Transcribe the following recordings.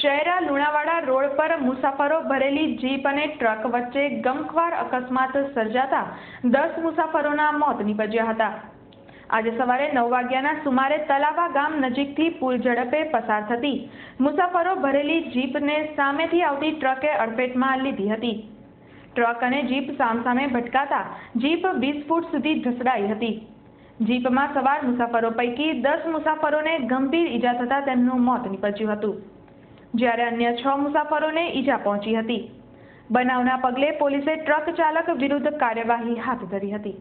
Shehera Lunawada road પર મુસાફરો ભરેલી જીપ અને ટ્રક વચ્ચે ગમખ્વાર અકસ્માત સર્જાતા 10 મુસાફરોના મોત નીપજ્યા હતા। આજે સવારે 9 વાગ્યાના સુમારે તલાવા ગામ નજીકથી પૂર ઝડપે પસાર થતી મુસાફરો ભરેલી જીપને સામેથી આવતી ટ્રકે અડફેટમાં લીધી હતી। ટ્રક અને જીપ સામસામે ભટકાતા જીપ 20 ફૂટ સુધી ધસડાઈ હતી। જીપમાં સવાર મુસાફરો પૈકી 10 મુસાફરોને ગંભીર ઈજા થતા તેમનું મોત નીપજ્યું હતું, જ્યારે અન્ય 6 મુસાફરોને ઈજા પહોંચી હતી। બનાવના પગલે પોલીસે ટ્રક ચાલક વિરુદ્ધ કાર્યવાહી હાથ ધરી હતી।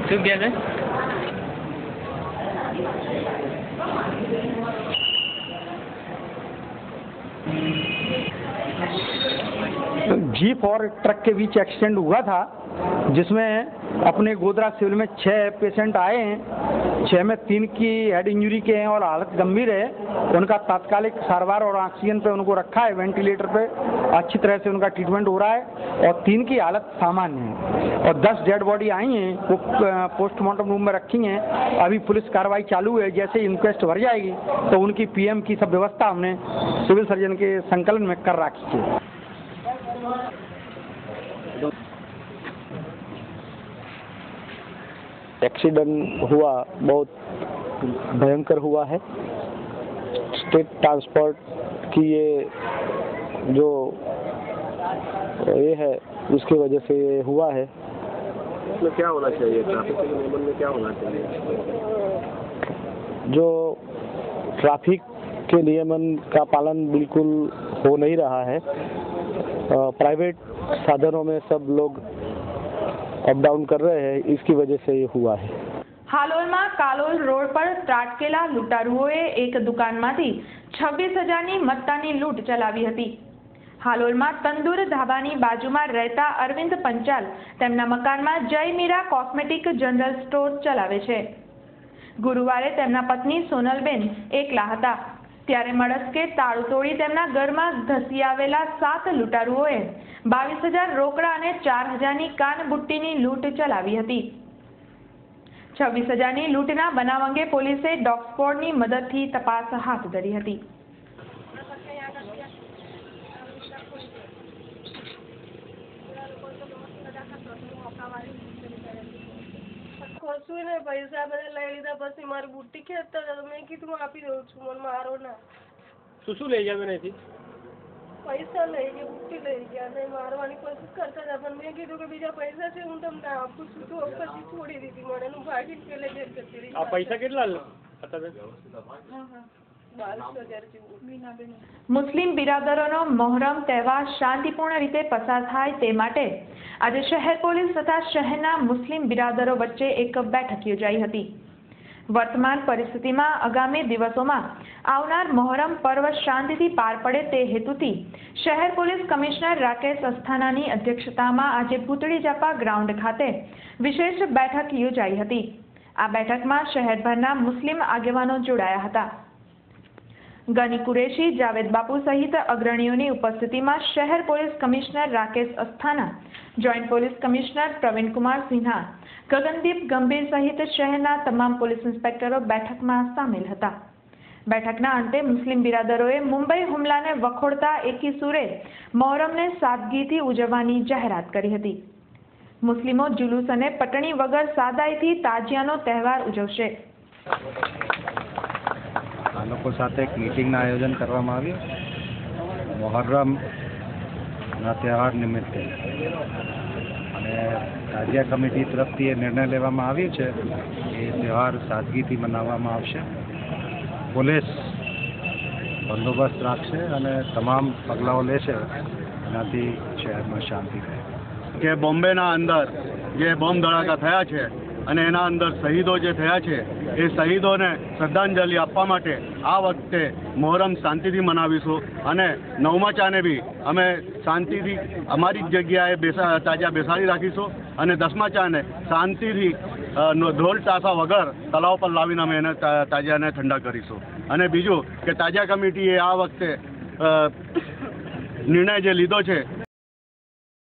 શું કહે છે? जीप और ट्रक के बीच एक्सीडेंट हुआ था, जिसमें अपने गोदरा सिविल में 6 पेशेंट आए हैं। 6 में 3 की हेड इंजरी के हैं और हालत गंभीर है। उनका तात्कालिक सारवार और ऑक्सीजन पे उनको रखा है, वेंटिलेटर पे अच्छी तरह से उनका ट्रीटमेंट हो रहा है और 3 की हालत सामान्य है और 10 डेड बॉडी आई हैं, वो पोस्टमार्टम रूम में रखी हैं। अभी पुलिस कार्रवाई चालू है। जैसे इंक्वेस्ट भर जाएगी तो उनकी पीएम की सब व्यवस्था हमने सिविल सर्जन के संकलन में कर रखी है। एक्सीडेंट हुआ बहुत भयंकर हुआ है। स्टेट ट्रांसपोर्ट की ये जो ये है उसकी वजह से ये हुआ है। इसमें क्या होना चाहिए? ट्रैफिक के नियमन में क्या होना चाहिए? जो ट्रैफिक के नियमन का पालन बिल्कुल हो नहीं रहा है। प्राइवेट साधनों में सब लोग अप डाउन कर रहे हैं, इसकी वजह से ये हुआ है। હાલોલમાં કાલોલ રોડ પર ત્રાટકેલા લૂંટારુઓએ એક દુકાનમાંથી 26,000ની મત્તાની લૂંટ ચલાવી હતી। હાલોલમાં તંદુર ધાબાની બાજુમાં રહેતા અરવિંદ પંચાલ તેમના મકાનમાં જય મીરા કોસ્મેટિક જનરલ સ્ટોર ચલાવે છે। ગુરુવારે તેમના પત્ની સોનલબેન એકલા હતા, ત્યારે મળસ્કે તાળું તોડી તેમના ઘરમાં ધસી આવેલા 7 લૂંટારુઓએ 22,000 રોકડા અને 4,000ની કાનબુટ્ટીની લૂંટ ચલાવી હતી। 26,000ની લૂંટના બનાવ અંગે પોલીસે ડોગ સ્ક્વોડની મદદથી તપાસ હાથ ધરી હતી। કશું ને પૈસા બધા લઈ લીધા, પછી મારી બુટ્ટી ખેંચતા હતા તો મેં કીધું આપી દઉં છું, મને મારો ના। શું લઈ ગયા બેન? પૈસા લઈ ગયા, બુટ્ટી લઈ ગયા અને મારવાની કોશિશ કરતા હતા, પણ મેં કીધું કે બીજા પૈસા છે હું તમને આપું છું, તો પછી છોડી દીધી મને। હું ભાગી પેલે ઘેર જતી રહી। આ પૈસા કેટલા હતા બેન? મુસ્લિમ બિરાદરોનો મોહરમ તહેવાર શાંતિપૂર્ણ રીતે પસાર થાય તે માટે આજે શહેર પોલીસ તથા શહેરના મુસ્લિમ બિરાદરો વચ્ચે એક બેઠક યોજાઈ હતી। વર્તમાન પરિસ્થિતિમાં આગામી દિવસોમાં આવનાર મોહરમ પર્વ શાંતિથી પાર પડે તે હેતુથી શહેર પોલીસ કમિશનર રાકેશ અસ્થાનાની અધ્યક્ષતામાં આજે પૂતળી જાપા ગ્રાઉન્ડ ખાતે વિશેષ બેઠક યોજાઈ હતી। આ બેઠકમાં શહેરભરના મુસ્લિમ આગેવાનો જોડાયા હતા। ગની કુરેશી, જાવેદ બાપુ સહિત અગ્રણીઓની ઉપસ્થિતિમાં શહેર police commissioner Rakesh Asthana, joint police commissioner Praveen Kumar Sinha, Gagandeep Gambhir સહિત શહેરના તમામ પોલીસ ઇન્સ્પેક્ટરો બેઠકમાં સામેલ હતા। બેઠકના અંતે મુસ્લિમ બિરાદરોએ મુંબઈ હુમલાને વખોડતા એકી સુરે મોહરમને સાદગીથી ઉજવવાની જાહેરાત કરી હતી। મુસ્લિમો જુલુસ અને પટણી વગર સાદાઈથી તાજિયાનો તહેવાર ઉજવશે। આ લોકો સાથે એક મીટિંગનું આયોજન કરવામાં આવ્યું મોહર્રમના તહેવાર નિમિત્તે, અને તાજિયા કમિટી તરફથી એ નિર્ણય લેવામાં આવ્યો છે કે તહેવાર સાદગીથી મનાવવામાં આવશે। પોલીસ બંદોબસ્ત રાખશે અને તમામ પગલાઓ લેશે એનાથી શહેરમાં શાંતિ રહે। કે બોમ્બેના અંદર જે બોમ્બ ધડાકા થયા છે અને એના અંદર શહીદો જે થયા છે એ શહીદોને શ્રદ્ધાંજલિ આપવા માટે આ વખતે મોહરમ શાંતિથી મનાવીશું અને 9મા ચાને બી અમે શાંતિથી અમારી જગ્યાએ તાજિયા બેસાડી રાખીશું અને 10મા ચાને શાંતિથી ઢોલ તાસા વગર તલાવ પર લાવીને અમે એને તાજિયાને ઠંડા કરીશું। અને બીજું કે તાજિયા કમિટીએ આ વખતે નિર્ણય જે લીધો છે